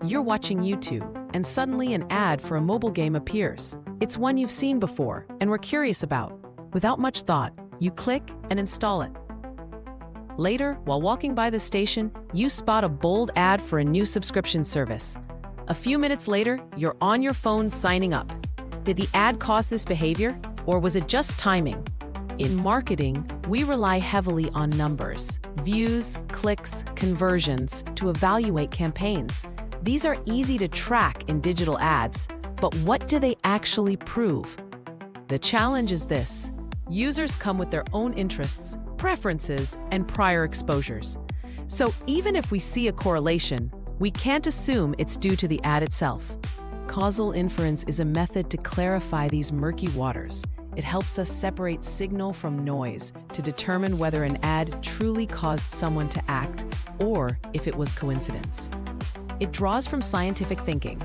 You're watching YouTube, and suddenly an ad for a mobile game appears. It's one you've seen before, and were curious about. Without much thought, you click and install it. Later, while walking by the station, you spot a bold ad for a new subscription service. A few minutes later, you're on your phone signing up. Did the ad cause this behavior, or was it just timing? In marketing, we rely heavily on numbers, views, clicks, conversions, to evaluate campaigns. These are easy to track in digital ads, but what do they actually prove? The challenge is this: users come with their own interests, preferences, and prior exposures. So even if we see a correlation, we can't assume it's due to the ad itself. Causal inference is a method to clarify these murky waters. It helps us separate signal from noise to determine whether an ad truly caused someone to act or if it was coincidence. It draws from scientific thinking.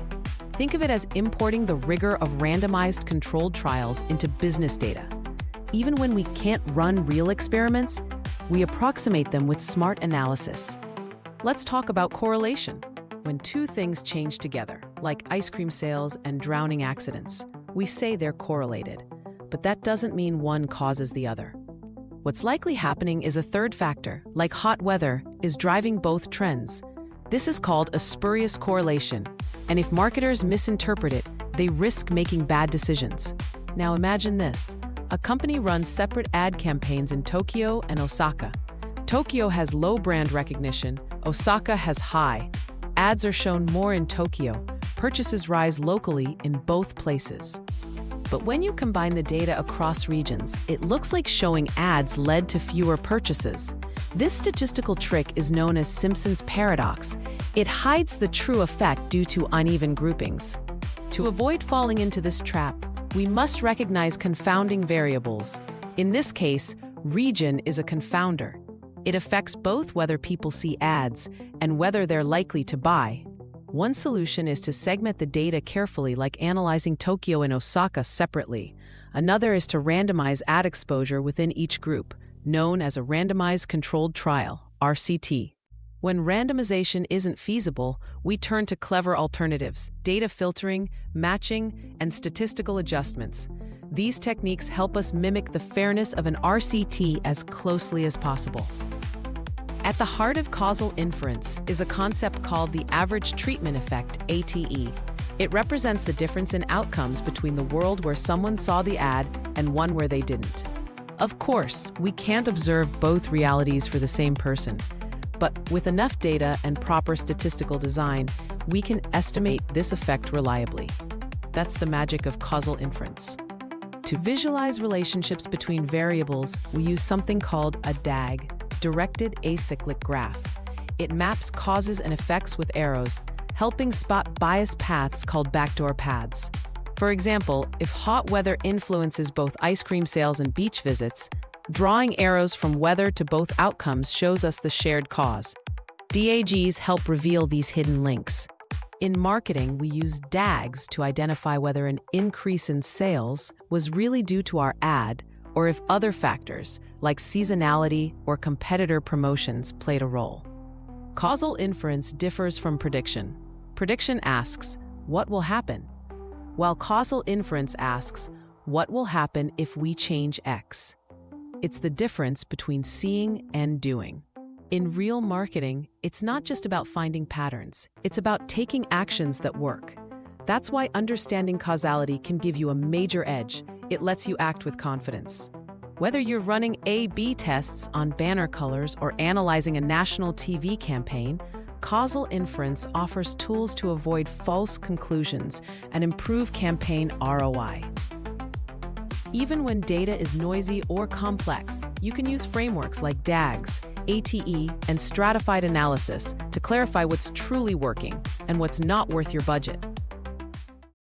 Think of it as importing the rigor of randomized controlled trials into business data. Even when we can't run real experiments, we approximate them with smart analysis. Let's talk about correlation. When two things change together, like ice cream sales and drowning accidents, we say they're correlated. But that doesn't mean one causes the other. What's likely happening is a third factor, like hot weather, is driving both trends. This is called a spurious correlation, and if marketers misinterpret it, they risk making bad decisions. Now imagine this. A company runs separate ad campaigns in Tokyo and Osaka. Tokyo has low brand recognition, Osaka has high. Ads are shown more in Tokyo. Purchases rise locally in both places. But when you combine the data across regions, it looks like showing ads led to fewer purchases. This statistical trick is known as Simpson's paradox. It hides the true effect due to uneven groupings. To avoid falling into this trap, we must recognize confounding variables. In this case, region is a confounder. It affects both whether people see ads and whether they're likely to buy. One solution is to segment the data carefully, like analyzing Tokyo and Osaka separately. Another is to randomize ad exposure within each group, known as a randomized controlled trial, RCT. When randomization isn't feasible, we turn to clever alternatives: data filtering, matching, and statistical adjustments. These techniques help us mimic the fairness of an RCT as closely as possible. At the heart of causal inference is a concept called the average treatment effect, ATE. It represents the difference in outcomes between the world where someone saw the ad and one where they didn't. Of course, we can't observe both realities for the same person, but with enough data and proper statistical design, we can estimate this effect reliably. That's the magic of causal inference. To visualize relationships between variables, we use something called a DAG, directed acyclic graph. It maps causes and effects with arrows, helping spot biased paths called backdoor paths. For example, if hot weather influences both ice cream sales and beach visits, drawing arrows from weather to both outcomes shows us the shared cause. DAGs help reveal these hidden links. In marketing, we use DAGs to identify whether an increase in sales was really due to our ad, or if other factors, like seasonality or competitor promotions, played a role. Causal inference differs from prediction. Prediction asks, what will happen? While causal inference asks, what will happen if we change X? It's the difference between seeing and doing. In real marketing, it's not just about finding patterns. It's about taking actions that work. That's why understanding causality can give you a major edge. It lets you act with confidence. Whether you're running A/B tests on banner colors or analyzing a national TV campaign, causal inference offers tools to avoid false conclusions and improve campaign ROI. Even when data is noisy or complex, you can use frameworks like DAGs, ATE, and stratified analysis to clarify what's truly working and what's not worth your budget.